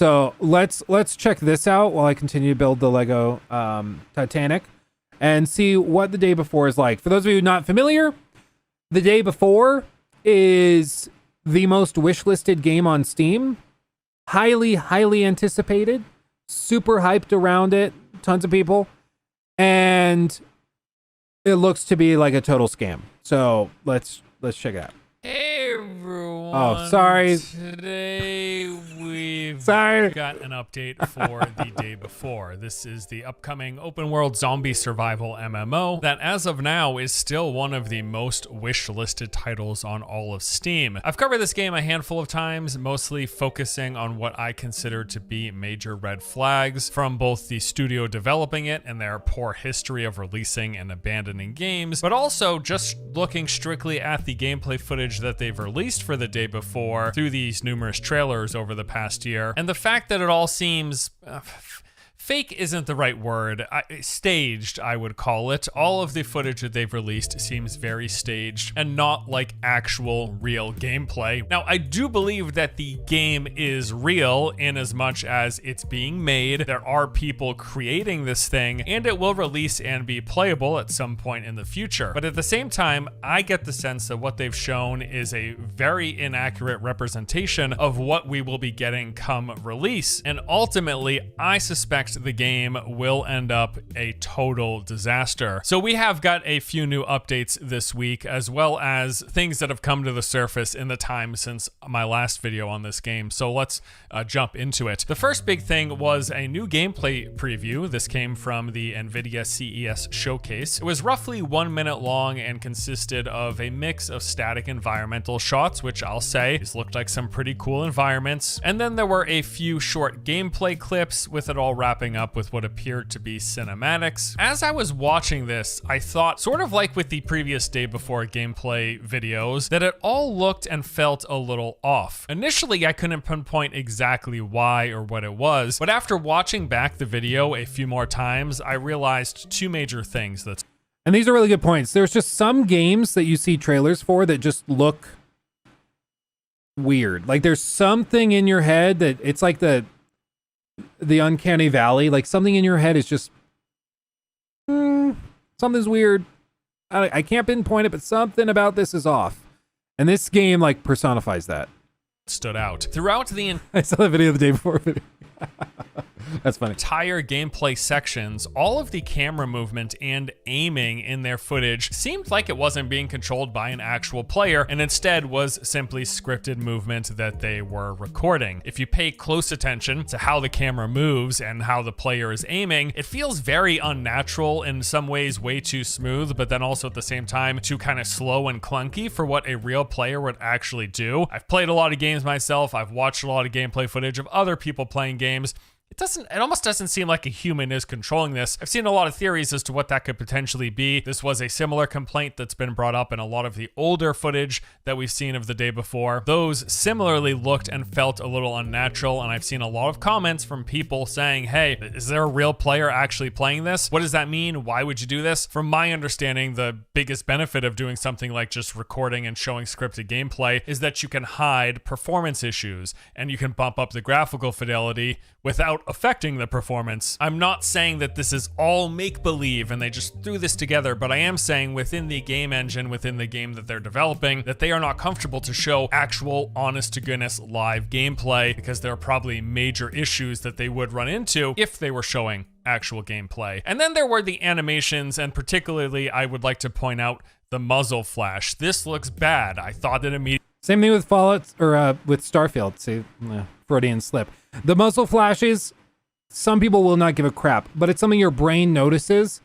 So let's check this out while I continue to build the Lego Titanic and see what the day before is like. For those of you not familiar, the day before is the most wishlisted game on Steam. Highly, highly anticipated. Super hyped around it. Tons of people. And it looks to be like a total scam. So let's check it out. Hey everyone. Oh, sorry. Today we've Sorry. got an update for the day before. This is the upcoming open world zombie survival MMO that as of now is still one of the most wish-listed titles on all of Steam. I've covered this game a handful of times, mostly focusing on what I consider to be major red flags from both the studio developing it and their poor history of releasing and abandoning games, but also just looking strictly at the gameplay footage that they've released for the day before through these numerous trailers over the past year, and the fact that it all seems fake isn't the right word. Staged, I would call it. All of the footage that they've released seems very staged and not like actual real gameplay. Now, I do believe that the game is real in as much as it's being made. There are people creating this thing and it will release and be playable at some point in the future. But at the same time, I get the sense that what they've shown is a very inaccurate representation of what we will be getting come release. And ultimately, I suspect the game will end up a total disaster. So we have got a few new updates this week, as well as things that have come to the surface in the time since my last video on this game. So let's jump into it. The first big thing was a new gameplay preview. This came from the NVIDIA CES showcase. It was roughly 1 minute long and consisted of a mix of static environmental shots, which I'll say looked like some pretty cool environments. And then there were a few short gameplay clips with it all wrapping up with what appeared to be cinematics. As I was watching this, I thought, sort of like with the previous day before gameplay videos, that it all looked and felt a little off. Initially, I couldn't pinpoint exactly why or what it was, but after watching back the video a few more times, I realized two major things. And these are really good points. There's just some games that you see trailers for that just look weird. Like there's something in your head that it's like the uncanny valley, like something in your head is just something's weird. I can't pinpoint it, but something about this is off, and this game like personifies that. Stood out throughout the I saw the video the day before video. That's funny. Entire gameplay sections, all of the camera movement and aiming in their footage seemed like it wasn't being controlled by an actual player and instead was simply scripted movement that they were recording. If you pay close attention to how the camera moves and how the player is aiming, it feels very unnatural, in some ways way too smooth, but then also at the same time too kind of slow and clunky for what a real player would actually do. I've played a lot of games myself. I've watched a lot of gameplay footage of other people playing games. It almost doesn't seem like a human is controlling this. I've seen a lot of theories as to what that could potentially be. This was a similar complaint that's been brought up in a lot of the older footage that we've seen of the day before. Those similarly looked and felt a little unnatural, and I've seen a lot of comments from people saying, hey, is there a real player actually playing this? What does that mean? Why would you do this? From my understanding, the biggest benefit of doing something like just recording and showing scripted gameplay is that you can hide performance issues, and you can bump up the graphical fidelity without affecting the performance. I'm not saying that this is all make-believe and they just threw this together, but I am saying within the game engine, within the game that they're developing, that they are not comfortable to show actual, honest-to-goodness live gameplay because there are probably major issues that they would run into if they were showing actual gameplay. And then there were the animations, and particularly I would like to point out the muzzle flash. This looks bad. I thought that immediately. Same thing with Fallout, or with Starfield. See, Freudian slip. The muzzle flashes, some people will not give a crap, but it's something your brain notices,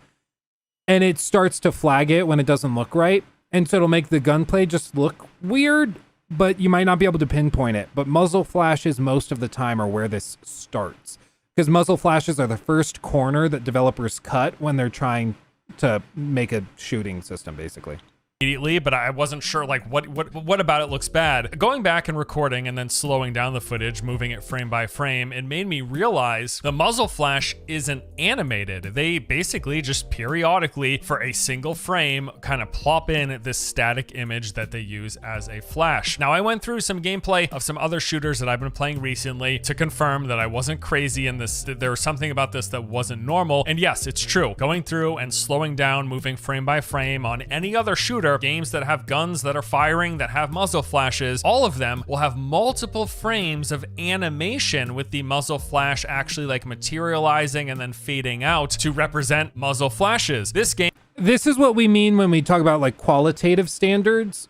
and it starts to flag it when it doesn't look right, and so it'll make the gunplay just look weird, but you might not be able to pinpoint it. But muzzle flashes most of the time are where this starts, because muzzle flashes are the first corner that developers cut when they're trying to make a shooting system, basically. immediately, but I wasn't sure like what about it looks bad. Going back and recording and then slowing down the footage, moving it frame by frame, it made me realize the muzzle flash isn't animated. They basically just periodically for a single frame kind of plop in this static image that they use as a flash. Now I went through some gameplay of some other shooters that I've been playing recently to confirm that I wasn't crazy in this, that there was something about this that wasn't normal. And yes, it's true. Going through and slowing down, moving frame by frame on any other shooter, games that have guns that are firing, that have muzzle flashes, all of them will have multiple frames of animation with the muzzle flash actually like materializing and then fading out to represent muzzle flashes. This is what we mean when we talk about like qualitative standards.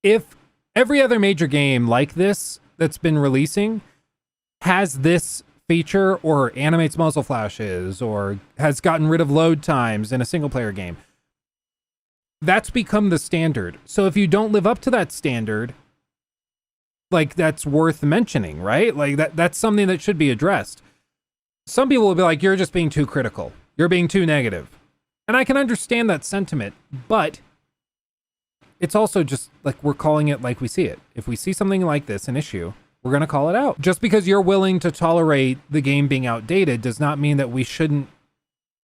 If every other major game like this that's been releasing has this feature or animates muzzle flashes or has gotten rid of load times in a single player game, that's become the standard. So if you don't live up to that standard, like that's worth mentioning, right? Like that's something that should be addressed. Some people will be like, you're just being too critical. You're being too negative. And I can understand that sentiment, but it's also just like we're calling it like we see it. If we see something like this, an issue, we're going to call it out. Just because you're willing to tolerate the game being outdated does not mean that we shouldn't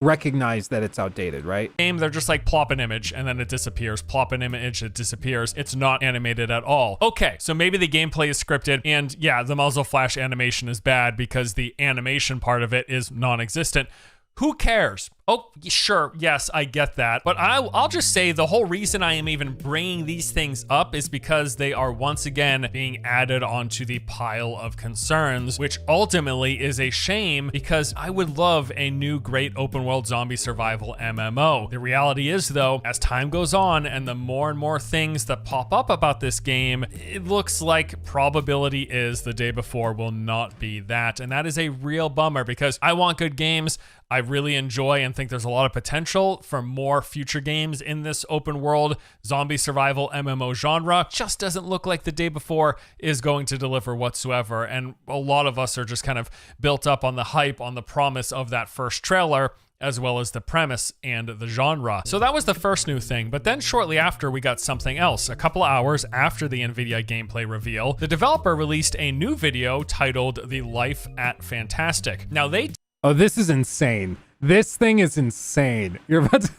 recognize that it's outdated, right? They're just like plop an image and then it disappears, plop an image, it disappears. It's not animated at all. Okay, so maybe the gameplay is scripted and yeah, the muzzle flash animation is bad because the animation part of it is non-existent. Who cares? Oh, sure, yes, I get that. But I'll just say the whole reason I am even bringing these things up is because they are once again being added onto the pile of concerns, which ultimately is a shame because I would love a new great open world zombie survival MMO. The reality is though, as time goes on and the more and more things that pop up about this game, it looks like probability is the day before will not be that. And that is a real bummer because I want good games. I really enjoy and think there's a lot of potential for more future games in this open world zombie survival MMO genre. Just doesn't look like the day before is going to deliver whatsoever. And a lot of us are just kind of built up on the hype, on the promise of that first trailer, as well as the premise and the genre. So that was the first new thing, but then shortly after we got something else. A couple of hours after the NVIDIA gameplay reveal, the developer released a new video titled The Life at Fantastic. Now Oh, this is insane. This thing is insane. You're about to...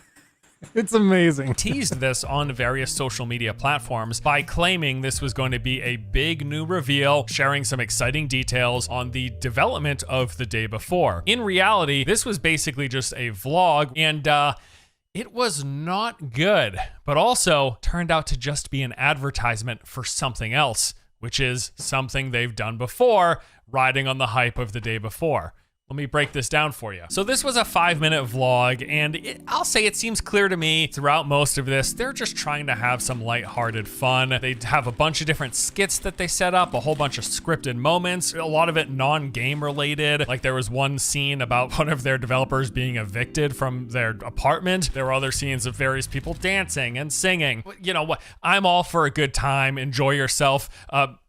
It's amazing. Teased this on various social media platforms by claiming this was going to be a big new reveal, sharing some exciting details on the development of the day before. In reality, this was basically just a vlog, and it was not good, but also turned out to just be an advertisement for something else, which is something they've done before, riding on the hype of the day before. Let me break this down for you. So this was a 5-minute vlog, and I'll say it seems clear to me throughout most of this, they're just trying to have some lighthearted fun. They have a bunch of different skits that they set up, a whole bunch of scripted moments, a lot of it non-game related. Like there was one scene about one of their developers being evicted from their apartment. There were other scenes of various people dancing and singing. You know what? I'm all for a good time. Enjoy yourself.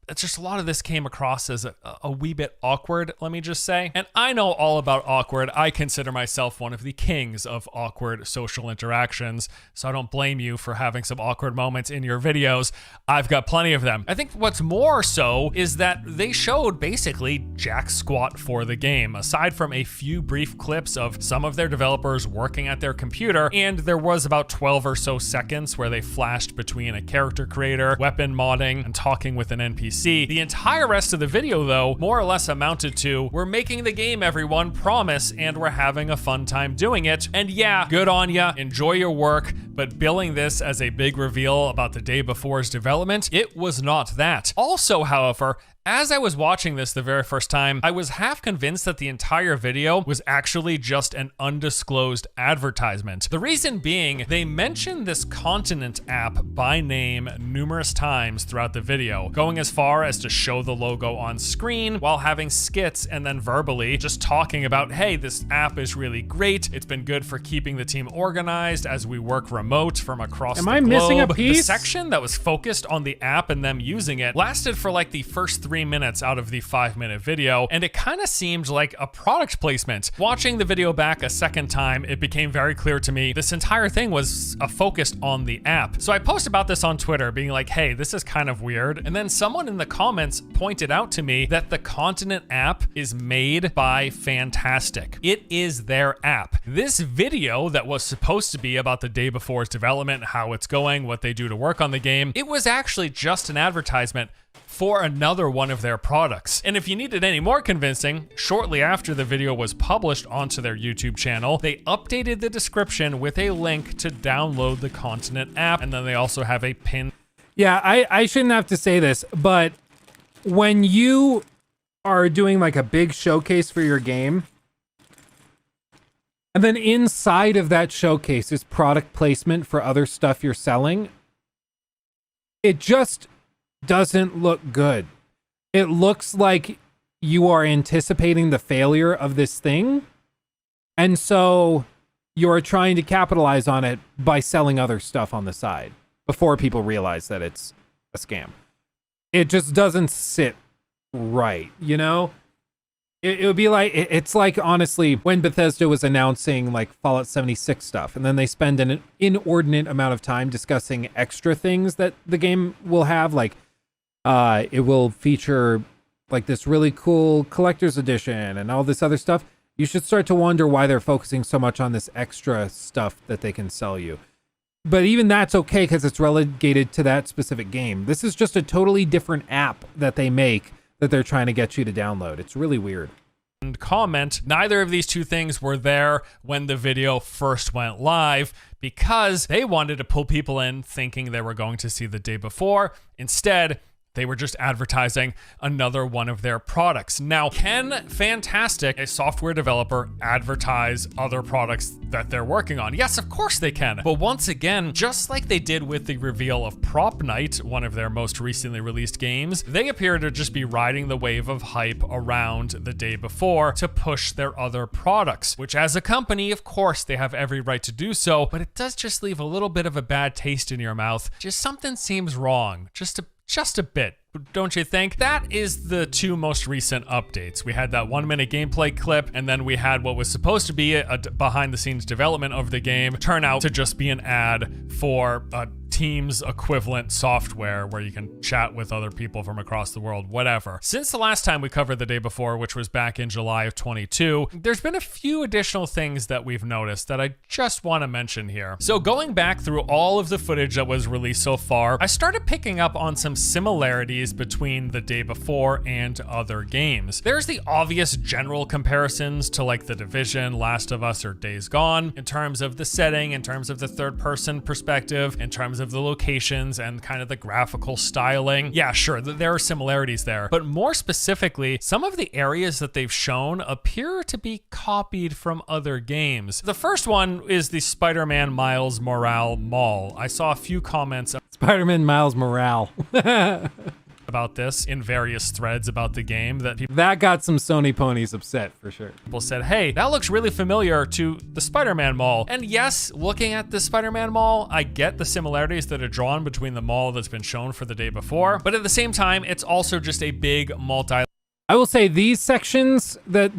It's just a lot of this came across as a wee bit awkward, let me just say. And I know all about awkward. I consider myself one of the kings of awkward social interactions, so I don't blame you for having some awkward moments in your videos. I've got plenty of them. I think what's more so is that they showed basically jack squat for the game, aside from a few brief clips of some of their developers working at their computer, and there was about 12 or so seconds where they flashed between a character creator, weapon modding, and talking with an NPC. The entire rest of the video, though, more or less amounted to, we're making the game, everyone, promise, and we're having a fun time doing it. And yeah, good on ya, enjoy your work, but billing this as a big reveal about the day before's development, it was not that. Also, however, as I was watching this the very first time, I was half convinced that the entire video was actually just an undisclosed advertisement. The reason being, they mentioned this continent app by name numerous times throughout the video, going as far as to show the logo on screen while having skits and then verbally just talking about, hey, this app is really great. It's been good for keeping the team organized as we work remotely. remote from across Am the I globe. missing a The piece? section that was focused on the app and them using it lasted for like the first 3 minutes out of the 5-minute video, and it kind of seemed like a product placement. Watching the video back a second time, it became very clear to me this entire thing was focused on the app. So I posted about this on Twitter, being like, hey, this is kind of weird. And then someone in the comments pointed out to me that the Continent app is made by Fantastic. It is their app. This video that was supposed to be about the day before's development, how it's going, what they do to work on the game, it was actually just an advertisement for another one of their products. And if you needed any more convincing, shortly after the video was published onto their YouTube channel, they updated the description with a link to download the Continent app, and then they also have a pin. Yeah, I shouldn't have to say this, but when you are doing like a big showcase for your game, and then inside of that showcase is product placement for other stuff you're selling, it just doesn't look good. It looks like you are anticipating the failure of this thing, and so you're trying to capitalize on it by selling other stuff on the side before people realize that it's a scam. It just doesn't sit right, you know? It would be like, it's like, honestly, when Bethesda was announcing like Fallout 76 stuff, and then they spend an inordinate amount of time discussing extra things that the game will have, like it will feature like this really cool collector's edition and all this other stuff. You should start to wonder why they're focusing so much on this extra stuff that they can sell you. But even that's okay because it's relegated to that specific game. This is just a totally different app that they make that they're trying to get you to download. It's really weird. And comment, neither of these two things were there when the video first went live because they wanted to pull people in thinking they were going to see the day before. Instead, they were just advertising another one of their products. Now, can Fantastic, a software developer, advertise other products that they're working on? Yes, of course they can. But once again, just like they did with the reveal of Prop Night, one of their most recently released games, they appear to just be riding the wave of hype around the day before to push their other products, which as a company, of course, they have every right to do so, but it does just leave a little bit of a bad taste in your mouth. Just something seems wrong. Just a bit, don't you think? That is the two most recent updates. We had that 1-minute gameplay clip, and then we had what was supposed to be a behind-the-scenes development of the game turn out to just be an ad for Teams equivalent software where you can chat with other people from across the world, whatever. Since the last time we covered the day before, which was back in July of 22, there's been a few additional things that we've noticed that I just want to mention here. So going back through all of the footage that was released so far, I started picking up on some similarities between the day before and other games. There's the obvious general comparisons to like The Division, Last of Us, or Days Gone, in terms of the setting, in terms of the third-person perspective, in terms of the locations and kind of the graphical styling. Yeah, sure, there are similarities there. But more specifically, some of the areas that they've shown appear to be copied from other games. The first one is the Spider-Man Miles Morales Mall. I saw a few comments Spider-Man Miles Morales. about this in various threads about the game that got some Sony ponies upset for sure. People said, hey, that looks really familiar to the Spider-Man Mall. And yes, looking at the Spider-Man Mall, I get the similarities that are drawn between the mall that's been shown for the day before, but at the same time, it's also just a big I will say these sections that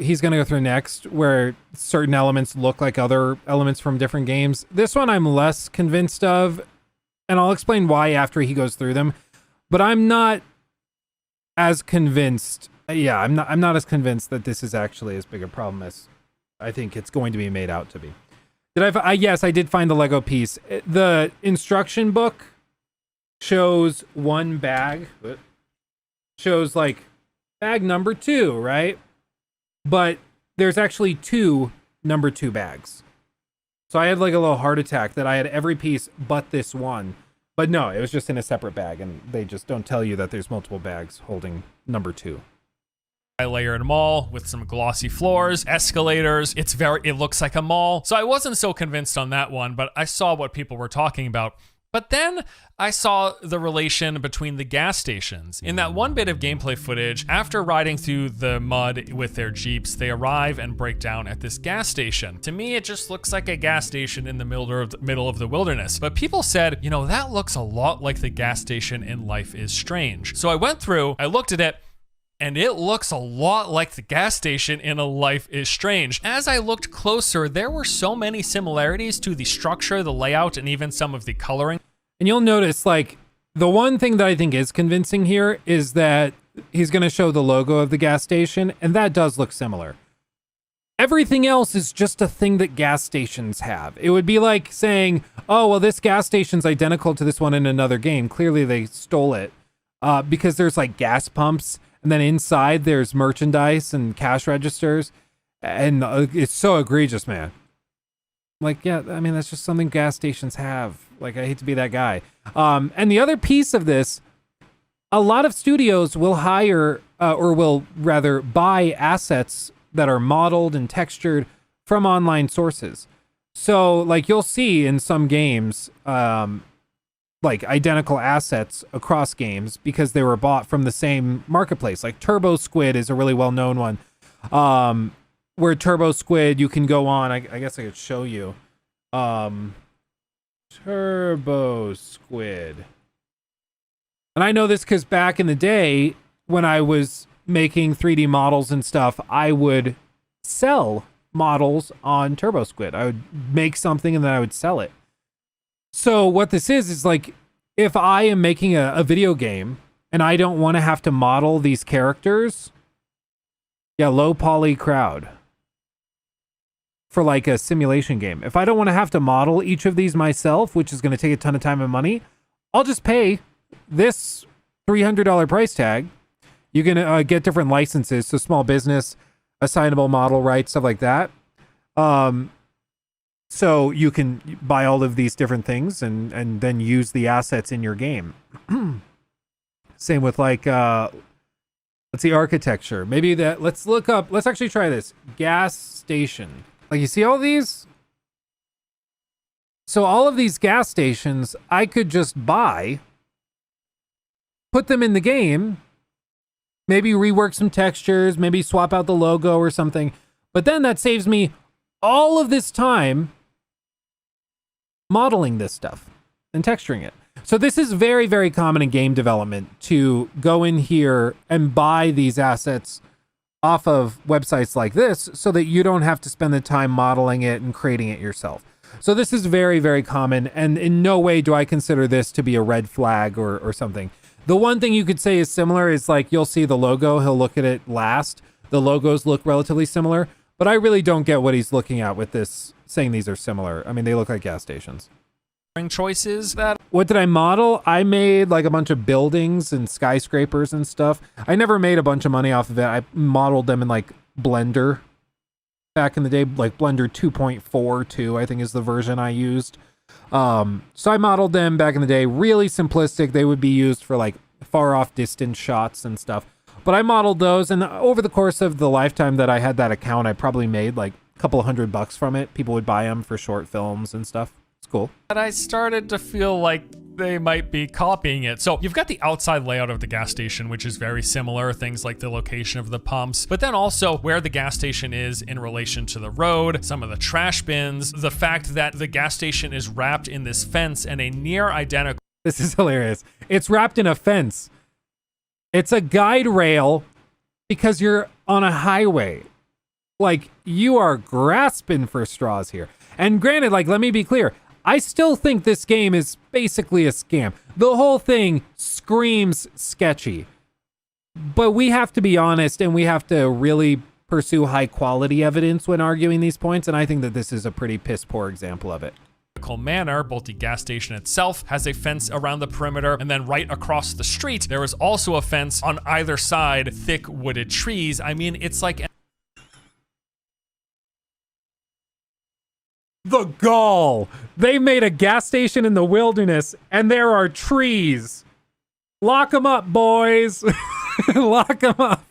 he's gonna go through next, where certain elements look like other elements from different games. This one I'm less convinced of, and I'll explain why after he goes through them. But I'm not as convinced. Yeah, I'm not as convinced that this is actually as big a problem as I think it's going to be made out to be. Yes, I did find the Lego piece. The instruction book shows one bag. Shows like bag number 2, right? But there's actually 2 number 2 bags. So I had like a little heart attack that I had every piece but this one. But no, it was just in a separate bag, and they just don't tell you that there's multiple bags holding number 2. Layered mall with some glossy floors, escalators. It looks like a mall. So I wasn't so convinced on that one, but I saw what people were talking about. But then I saw the relation between the gas stations. In that one bit of gameplay footage, after riding through the mud with their Jeeps, they arrive and break down at this gas station. To me, it just looks like a gas station in the middle of the wilderness. But people said, you know, that looks a lot like the gas station in Life is Strange. So I went through, I looked at it, and it looks a lot like the gas station in A Life is Strange. As I looked closer, there were so many similarities to the structure, the layout, and even some of the coloring. And you'll notice, like, the one thing that I think is convincing here is that he's going to show the logo of the gas station, and that does look similar. Everything else is just a thing that gas stations have. It would be like saying, oh, well, this gas station's identical to this one in another game. Clearly they stole it because there's like gas pumps, and then inside there's merchandise and cash registers, and it's so egregious, man. Like, yeah, I mean, that's just something gas stations have. Like, I hate to be that guy. And the other piece of this, a lot of studios will hire or will rather buy assets that are modeled and textured from online sources. So, like, you'll see in some games, like identical assets across games because they were bought from the same marketplace. Like Turbo Squid is a really well-known one. Where Turbo Squid, you can go on, I guess I could show you. Turbo Squid. And I know this because back in the day, when I was making 3D models and stuff, I would sell models on Turbo Squid. I would make something and then I would sell it. So what this is like, if I am making a video game and I don't want to have to model these characters, yeah, low poly crowd for like a simulation game. If I don't want to have to model each of these myself, which is going to take a ton of time and money, I'll just pay this $300 price tag. You can get different licenses, so small business, assignable model rights, stuff like that. So you can buy all of these different things and then use the assets in your game. Same with like, let's see, architecture. Maybe that, let's actually try this. Gas station. Like, you see all these? So all of these gas stations, I could just buy, put them in the game, maybe rework some textures, maybe swap out the logo or something. But then that saves me all of this time modeling this stuff and texturing it. So this is very, very common in game development to go in here and buy these assets off of websites like this so that you don't have to spend the time modeling it and creating it yourself. So this is very, very common, and in no way do I consider this to be a red flag or something. The one thing you could say is similar is like, you'll see the logo, he'll look at it last. The logos look relatively similar, but I really don't get what he's looking at with this, saying these are similar. I mean, they look like gas stations. Choices that... What did I model? I made like a bunch of buildings and skyscrapers and stuff. I never made a bunch of money off of it. I modeled them in like Blender back in the day, like Blender 2.42, I think is the version I used. So I modeled them back in the day, really simplistic. They would be used for like far off distance shots and stuff. But I modeled those, and over the course of the lifetime that I had that account, I probably made like a couple of $100 from it. People would buy them for short films and stuff. It's cool. But I started to feel like they might be copying it. So you've got the outside layout of the gas station, which is very similar, things like the location of the pumps, but then also where the gas station is in relation to the road, some of the trash bins, the fact that the gas station is wrapped in this fence and a near identical... This is hilarious. It's wrapped in a fence. It's a guide rail because you're on a highway. Like, you are grasping for straws here. And granted, like, let me be clear. I still think this game is basically a scam. The whole thing screams sketchy. But we have to be honest, and we have to really pursue high quality evidence when arguing these points, and I think that this is a pretty piss poor example of it. Manner, both the gas station itself has a fence around the perimeter, and then right across the street there is also a fence on either side, thick wooded trees. I mean, it's like... The gall! They made a gas station in the wilderness, and there are trees. Lock them up, boys. Lock them up.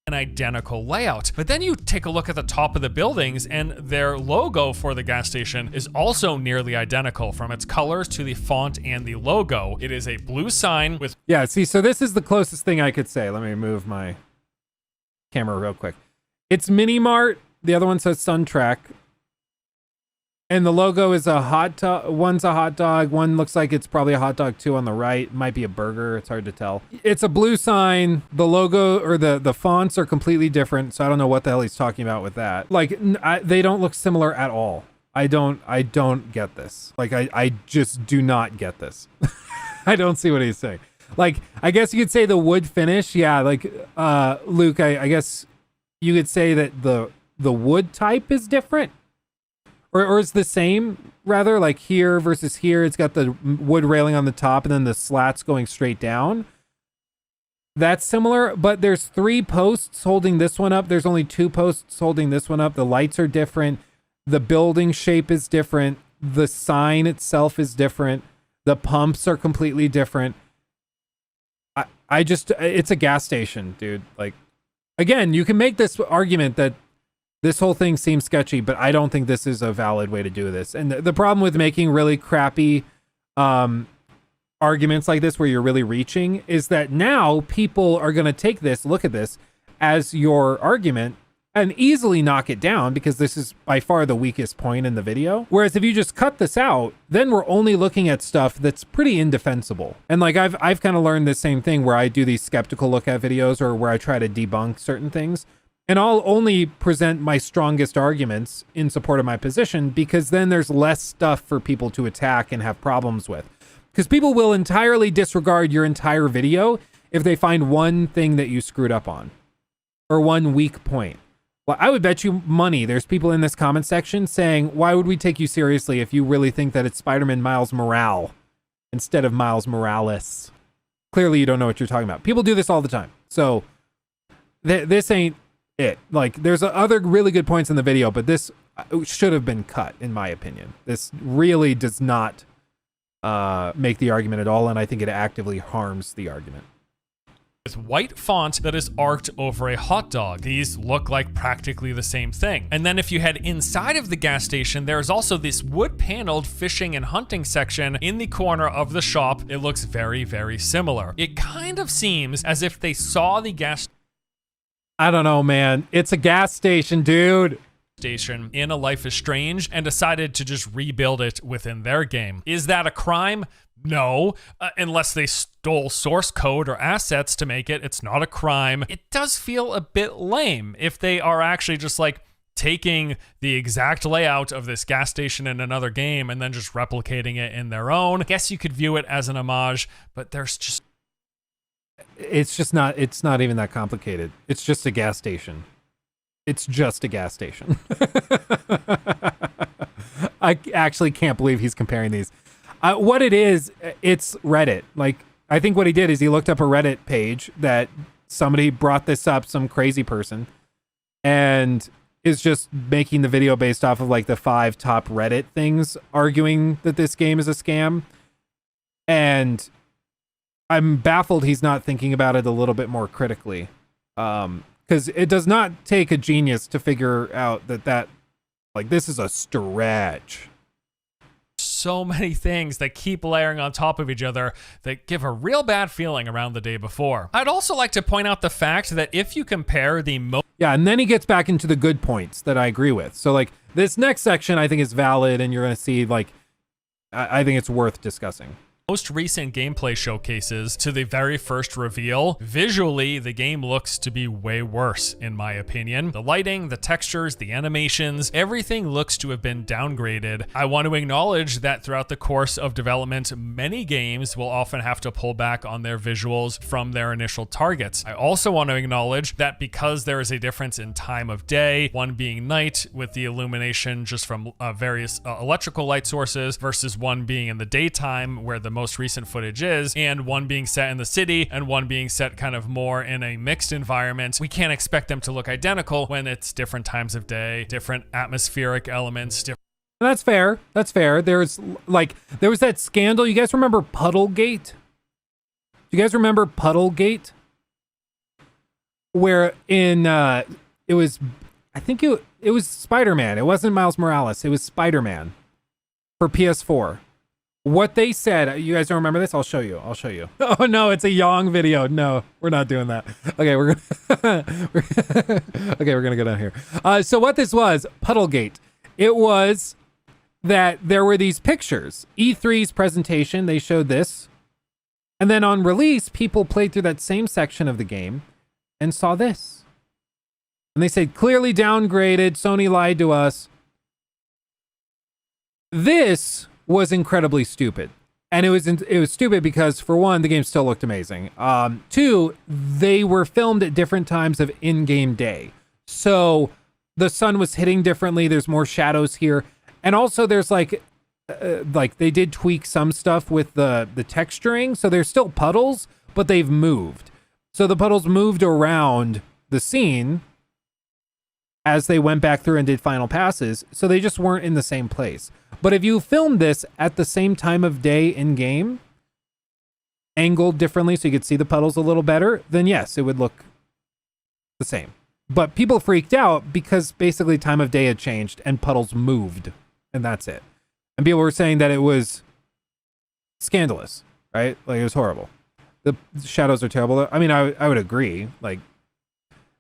an identical layout. But then you take a look at the top of the buildings and their logo for the gas station is also nearly identical from its colors to the font and the logo. It is a blue sign with... Yeah, see, so this is the closest thing I could say. Let me move my camera real quick. It's Mini Mart. The other one says Suntrack. And the logo is a hot dog. One's a hot dog. One looks like it's probably a hot dog too on the right. Might be a burger. It's hard to tell. It's a blue sign. The logo or the fonts are completely different. So I don't know what the hell he's talking about with that. Like they don't look similar at all. I don't get this. Like I just do not get this. I don't see what he's saying. Like, I guess you could say the wood finish. Yeah. Like, Luke, I guess you could say that the wood type is different. Or it's the same, rather, like here versus here. It's got the wood railing on the top and then the slats going straight down. That's similar, but there's 3 posts holding this one up. There's only 2 posts holding this one up. The lights are different. The building shape is different. The sign itself is different. The pumps are completely different. It's a gas station, dude. Like, again, you can make this argument that this whole thing seems sketchy, but I don't think this is a valid way to do this. And the problem with making really crappy arguments like this, where you're really reaching, is that now people are going to take this, look at this, as your argument and easily knock it down, because this is by far the weakest point in the video. Whereas if you just cut this out, then we're only looking at stuff that's pretty indefensible. And like I've kind of learned the same thing where I do these skeptical look at videos, or where I try to debunk certain things. And I'll only present my strongest arguments in support of my position, because then there's less stuff for people to attack and have problems with. Because people will entirely disregard your entire video if they find one thing that you screwed up on, or one weak point. Well, I would bet you money there's people in this comment section saying, why would we take you seriously if you really think that it's Spider-Man Miles Morales instead of Miles Morales? Clearly you don't know what you're talking about. People do this all the time. So this ain't it. Like, there's other really good points in the video, but this should have been cut, in my opinion. This really does not make the argument at all, and I think it actively harms the argument. With white font that is arced over a hot dog. These look like practically the same thing. And then if you head inside of the gas station, there's also this wood-paneled fishing and hunting section in the corner of the shop. It looks very, very similar. It kind of seems as if they saw the gas I don't know, man. It's a gas station, dude. Station in A Life is Strange and decided to just rebuild it within their game. Is that a crime? No, unless they stole source code or assets to make it. It's not a crime. It does feel a bit lame if they are actually just like taking the exact layout of this gas station in another game and then just replicating it in their own. I guess you could view it as an homage, but there's just... It's not even that complicated. It's just a gas station. It's just a gas station. I actually can't believe he's comparing these. What it is, it's Reddit. Like, I think what he did is he looked up a Reddit page that somebody brought this up, some crazy person, and is just making the video based off of like the 5 top Reddit things arguing that this game is a scam. And I'm baffled he's not thinking about it a little bit more critically. Because it does not take a genius to figure out that like, this is a stretch. So many things that keep layering on top of each other that give a real bad feeling around the day before. I'd also like to point out the fact that if you compare the yeah, and then he gets back into the good points that I agree with. So like this next section I think is valid, and you're going to see like, I think it's worth discussing. Most recent gameplay showcases to the very first reveal, visually, the game looks to be way worse, in my opinion. The lighting, the textures, the animations, everything looks to have been downgraded. I want to acknowledge that throughout the course of development, many games will often have to pull back on their visuals from their initial targets. I also want to acknowledge that because there is a difference in time of day, one being night with the illumination just from various electrical light sources versus one being in the daytime where the most recent footage is, and one being set in the city and one being set kind of more in a mixed environment. We can't expect them to look identical when it's different times of day, different atmospheric elements. That's fair. That's fair. There was that scandal. You guys remember Puddlegate? Do you guys remember Puddlegate? where in it was, I think it was Spider-Man. It wasn't Miles Morales. It was Spider-Man for PS4. What they said, you guys don't remember this? I'll show you. Oh no, it's a Yong video. No, we're not doing that. Okay, we're gonna go down here. So what this was, Puddlegate. It was that there were these pictures. E3's presentation, they showed this. And then on release, people played through that same section of the game and saw this. And they said, clearly downgraded, Sony lied to us. This was incredibly stupid. And it was stupid because, for one, the game still looked amazing. Two, they were filmed at different times of in-game day. So the sun was hitting differently. There's more shadows here. And also there's like they did tweak some stuff with the texturing. So there's still puddles, but they've moved. So the puddles moved around the scene as they went back through and did final passes. So they just weren't in the same place. But if you filmed this at the same time of day in game, angled differently so you could see the puddles a little better, then yes, it would look the same. But people freaked out because basically time of day had changed and puddles moved, and that's it. And people were saying that it was scandalous, right? Like, it was horrible. The shadows are terrible. I mean, I would agree. Like,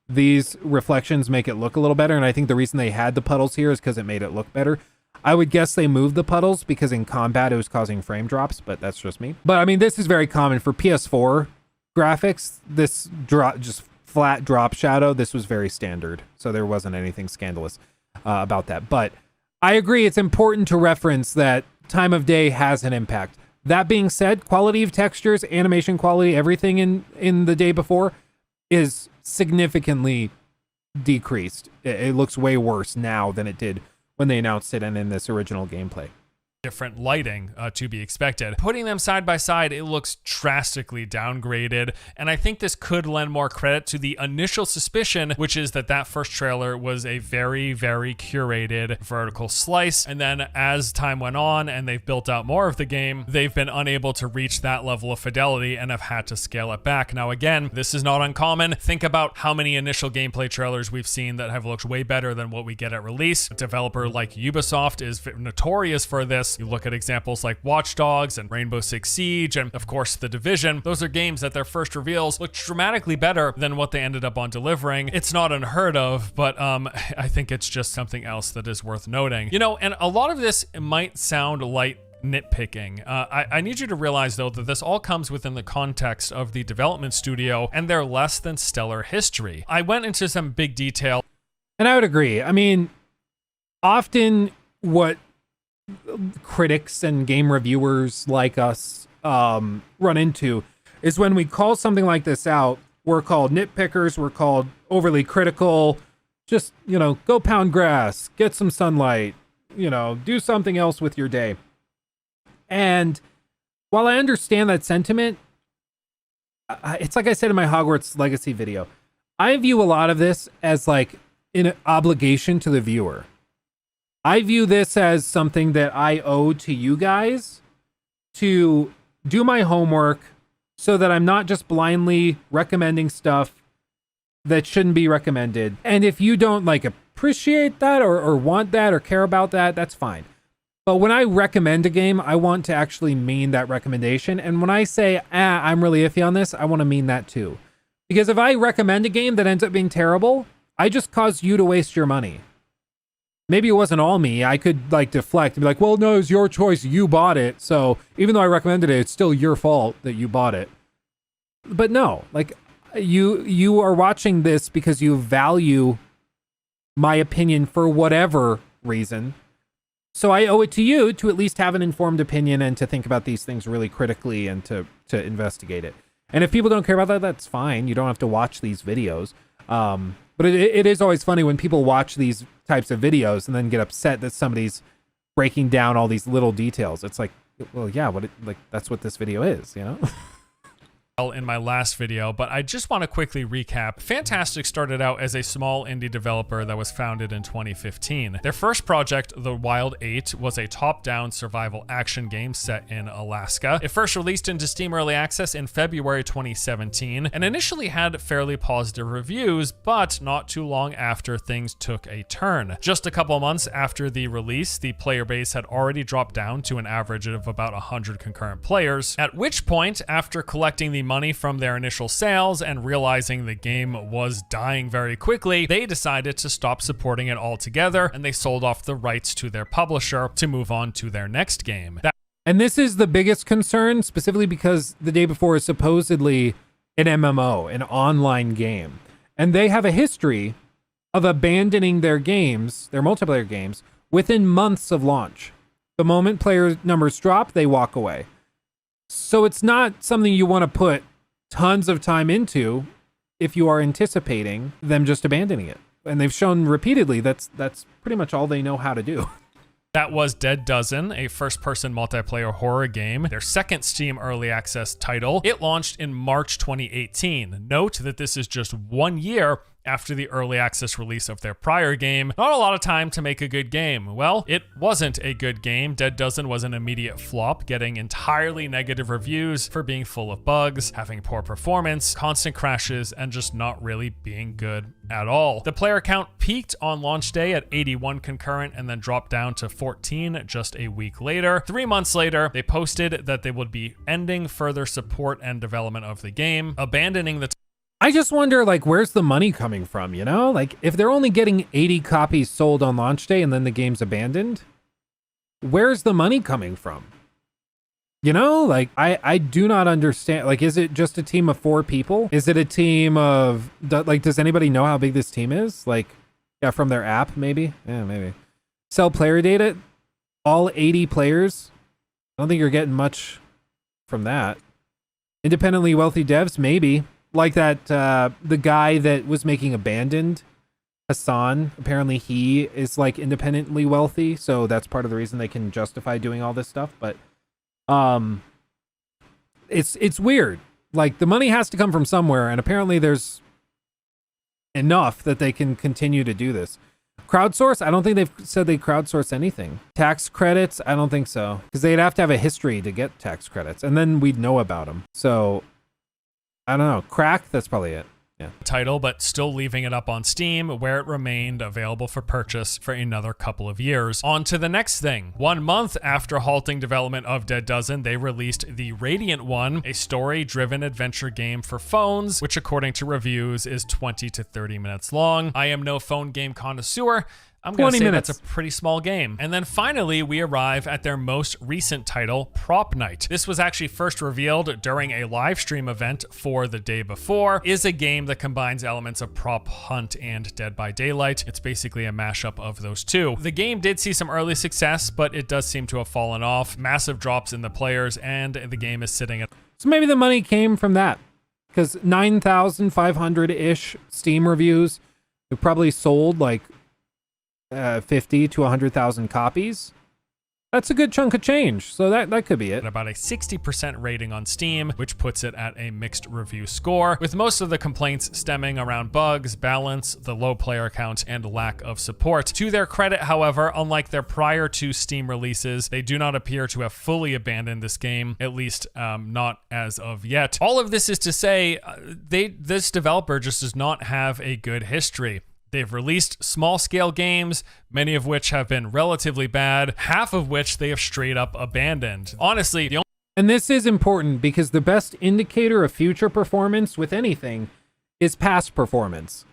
these reflections make it look a little better, and I think the reason they had the puddles here is because it made it look better. I would guess they moved the puddles because in combat it was causing frame drops, but that's just me. But I mean, this is very common for PS4 graphics. This just flat drop shadow, this was very standard. So there wasn't anything scandalous about that. But I agree, it's important to reference that time of day has an impact. That being said, quality of textures, animation quality, everything in the day before is significantly decreased. It looks way worse now than it did when they announced it and in this original gameplay. Different lighting to be expected. Putting them side by side, it looks drastically downgraded, and I think this could lend more credit to the initial suspicion, which is that first trailer was a very, very curated vertical slice, and then as time went on and they've built out more of the game, they've been unable to reach that level of fidelity and have had to scale it back. Now again, this is not uncommon. Think about how many initial gameplay trailers we've seen that have looked way better than what we get at release. A developer like Ubisoft is notorious for this. You look at examples like Watch Dogs and Rainbow Six Siege and of course The Division. Those are games that their first reveals looked dramatically better than what they ended up on delivering. It's not unheard of, but I think it's just something else that is worth noting. You know, and a lot of this might sound light nitpicking. I need you to realize though that this all comes within the context of the development studio and their less than stellar history. I went into some big detail. And I would agree. I mean, often what critics and game reviewers like us run into is when we call something like this out, we're called nitpickers, we're called overly critical. Just, you know, go pound grass, get some sunlight, you know, do something else with your day. And while I understand that sentiment, it's like I said in my Hogwarts Legacy video, I view a lot of this as like an obligation to the viewer. I view this as something that I owe to you guys to do my homework so that I'm not just blindly recommending stuff that shouldn't be recommended. And if you don't like appreciate that or want that or care about that, that's fine. But when I recommend a game, I want to actually mean that recommendation. And when I say, I'm really iffy on this, I want to mean that too. Because if I recommend a game that ends up being terrible, I just caused you to waste your money. Maybe it wasn't all me. I could like deflect and be like, well, no, it was your choice. You bought it. So even though I recommended it, it's still your fault that you bought it. But no, like you are watching this because you value my opinion for whatever reason. So I owe it to you to at least have an informed opinion and to think about these things really critically and to investigate it. And if people don't care about that, that's fine. You don't have to watch these videos. But it is always funny when people watch these types of videos and then get upset that somebody's breaking down all these little details. It's like, well, yeah, that's what this video is, you know? in my last video, but I just want to quickly recap. Fantastic started out as a small indie developer that was founded in 2015. Their first project, The Wild 8, was a top-down survival action game set in Alaska. It first released into Steam Early Access in February 2017, and initially had fairly positive reviews, but not too long after things took a turn. Just a couple months after the release, the player base had already dropped down to an average of about 100 concurrent players, at which point, after collecting the money from their initial sales and realizing the game was dying very quickly, they decided to stop supporting it altogether, and they sold off the rights to their publisher to move on to their next game. And this is the biggest concern, specifically because The Day Before is supposedly an MMO, an online game. And they have a history of abandoning their games, their multiplayer games, within months of launch. The moment player numbers drop, they walk away. So it's not something you want to put tons of time into if you are anticipating them just abandoning it. And they've shown repeatedly that's pretty much all they know how to do. That was Dead Dozen, a first-person multiplayer horror game, their second Steam Early Access title. It launched in March 2018. Note that this is just 1 year after the early access release of their prior game. Not a lot of time to make a good game. Well, it wasn't a good game. Dead Dozen was an immediate flop, getting entirely negative reviews for being full of bugs, having poor performance, constant crashes, and just not really being good at all. The player count peaked on launch day at 81 concurrent and then dropped down to 14 just a week later. 3 months later, they posted that they would be ending further support and development of the game, abandoning the I just wonder, like, where's the money coming from, you know? Like, if they're only getting 80 copies sold on launch day and then the game's abandoned, where's the money coming from? You know, like, I do not understand. Like, is it just a team of 4 people? Is it a team of, like, does anybody know how big this team is? Like, yeah, from their app, maybe? Yeah, maybe. Sell player data, all 80 players. I don't think you're getting much from that. Independently wealthy devs, maybe. Like that, the guy that was making Abandoned, Hassan, apparently he is like independently wealthy, so that's part of the reason they can justify doing all this stuff. But it's weird. Like, the money has to come from somewhere, and apparently there's enough that they can continue to do this. Crowdsource? I don't think they've said they crowdsource anything. Tax credits? I don't think so, because they'd have to have a history to get tax credits, and then we'd know about them. So I don't know. Crack? That's probably it. Yeah. Title, but still leaving it up on Steam, where it remained available for purchase for another couple of years. On to the next thing. 1 month after halting development of Dead Dozen, they released The Radiant One, a story-driven adventure game for phones, which according to reviews is 20 to 30 minutes long. I am no phone game connoisseur. I'm going to say that's a pretty small game. And then finally, we arrive at their most recent title, Prop Night. This was actually first revealed during a live stream event for The Day Before. Is a game that combines elements of Prop Hunt and Dead by Daylight. It's basically a mashup of those two. The game did see some early success, but it does seem to have fallen off. Massive drops in the players, and the game is sitting at... So maybe the money came from that, because 9,500-ish Steam reviews. They probably sold like 50 to 100,000 copies. That's a good chunk of change, so that could be it. About a 60% rating on Steam, which puts it at a mixed review score, with most of the complaints stemming around bugs, balance, the low player count, and lack of support. To their credit, however, unlike their prior 2 Steam releases, they do not appear to have fully abandoned this game, at least not as of yet. All of this is to say, this developer just does not have a good history. They've released small-scale games, many of which have been relatively bad, half of which they have straight up abandoned. Honestly, and this is important because the best indicator of future performance with anything is past performance.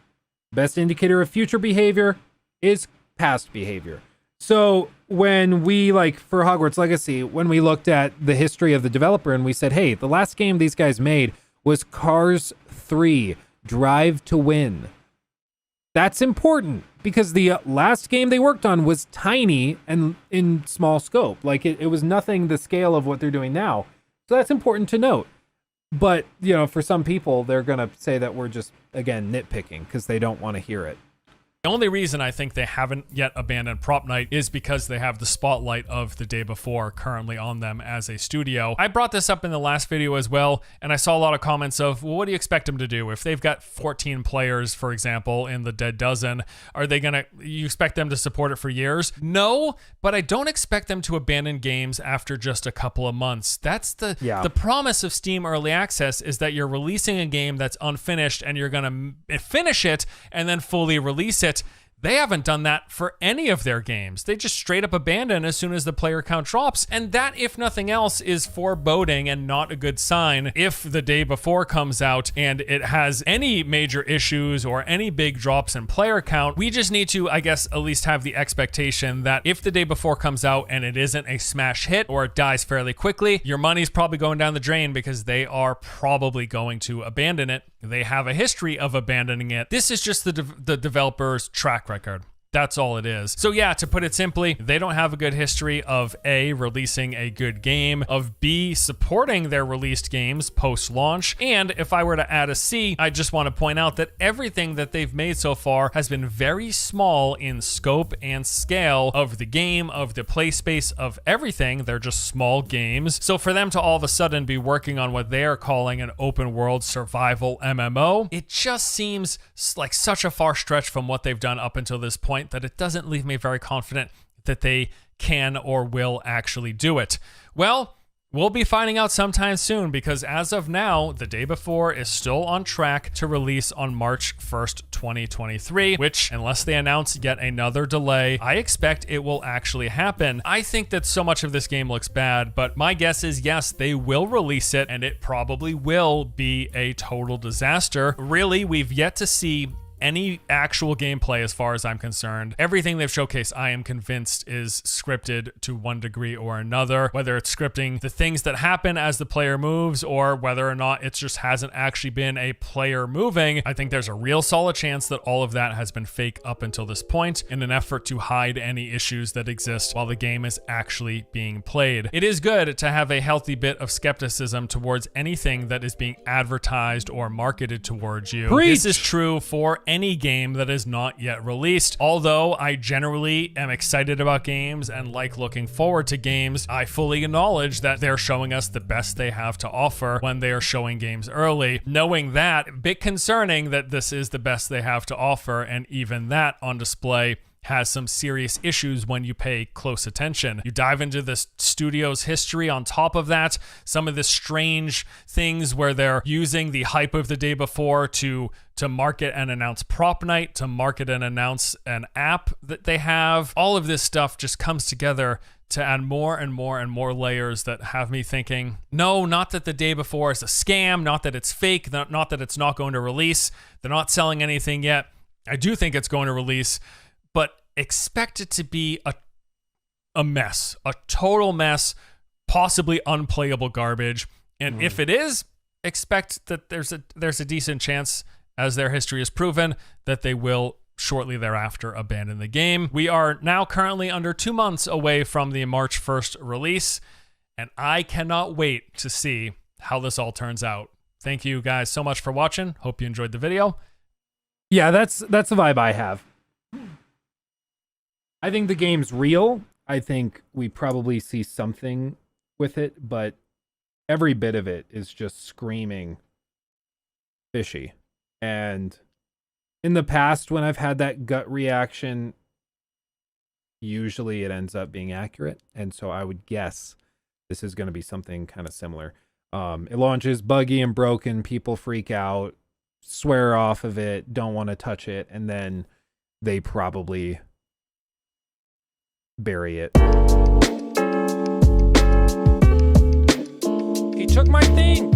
Best indicator of future behavior is past behavior. So when we, like, for Hogwarts Legacy, when we looked at the history of the developer and we said, hey, the last game these guys made was Cars 3, Drive to Win. That's important because the last game they worked on was tiny and in small scope. Like it was nothing the scale of what they're doing now. So that's important to note. But, you know, for some people, they're going to say that we're just, again, nitpicking because they don't want to hear it. The only reason I think they haven't yet abandoned Prop Night is because they have the spotlight of the day before currently on them as a studio. I brought this up in the last video as well, and I saw a lot of comments of, well, what do you expect them to do? If they've got 14 players, for example, in the Dead Dozen, you expect them to support it for years? No, but I don't expect them to abandon games after just a couple of months. That's the promise of Steam Early Access, is that you're releasing a game that's unfinished and you're going to finish it and then fully release it. They haven't done that for any of their games. They just straight up abandon as soon as the player count drops. And that, if nothing else, is foreboding and not a good sign. If the day before comes out and it has any major issues or any big drops in player count, we just need to, I guess, at least have the expectation that if the day before comes out and it isn't a smash hit or it dies fairly quickly, your money's probably going down the drain, because they are probably going to abandon it. They have a history of abandoning it. This is just the developer's track record. That's all it is. So yeah, to put it simply, they don't have a good history of A, releasing a good game, of B, supporting their released games post-launch, and if I were to add a C, I just want to point out that everything that they've made so far has been very small in scope and scale of the game, of the play space, of everything. They're just small games. So for them to all of a sudden be working on what they are calling an open world survival MMO, it just seems like such a far stretch from what they've done up until this point that it doesn't leave me very confident that they can or will actually do it. Well, we'll be finding out sometime soon, because as of now, the day before is still on track to release on March 1st, 2023, which, unless they announce yet another delay, I expect it will actually happen. I think that so much of this game looks bad, but my guess is yes, they will release it, and it probably will be a total disaster. Really, we've yet to see any actual gameplay as far as I'm concerned. Everything they've showcased, I am convinced, is scripted to one degree or another, whether it's scripting the things that happen as the player moves, or whether or not it just hasn't actually been a player moving. I think there's a real solid chance that all of that has been fake up until this point in an effort to hide any issues that exist while the game is actually being played. It is good to have a healthy bit of skepticism towards anything that is being advertised or marketed towards you. Preach! This is true for any game that is not yet released. Although I generally am excited about games and like looking forward to games, I fully acknowledge that they're showing us the best they have to offer when they are showing games early. Knowing that, a bit concerning that this is the best they have to offer, and even that on display has some serious issues when you pay close attention. You dive into this studio's history on top of that, some of the strange things where they're using the hype of the day before to market and announce Prop Night, to market and announce an app that they have. All of this stuff just comes together to add more and more and more layers that have me thinking, no, not that the day before is a scam, not that it's fake, not that it's not going to release. They're not selling anything yet. I do think it's going to release, but expect it to be a mess, a total mess, possibly unplayable garbage. And if it is, expect that there's a decent chance, as their history has proven, that they will shortly thereafter abandon the game. We are now currently under 2 months away from the March 1st release, and I cannot wait to see how this all turns out. Thank you guys so much for watching. Hope you enjoyed the video. Yeah, that's the vibe I have. I think the game's real. I think we probably see something with it, but every bit of it is just screaming fishy. And in the past, when I've had that gut reaction, usually it ends up being accurate. And so I would guess this is going to be something kind of similar. It launches buggy and broken, people freak out, swear off of it, don't want to touch it, and then they probably bury it. He took my thing!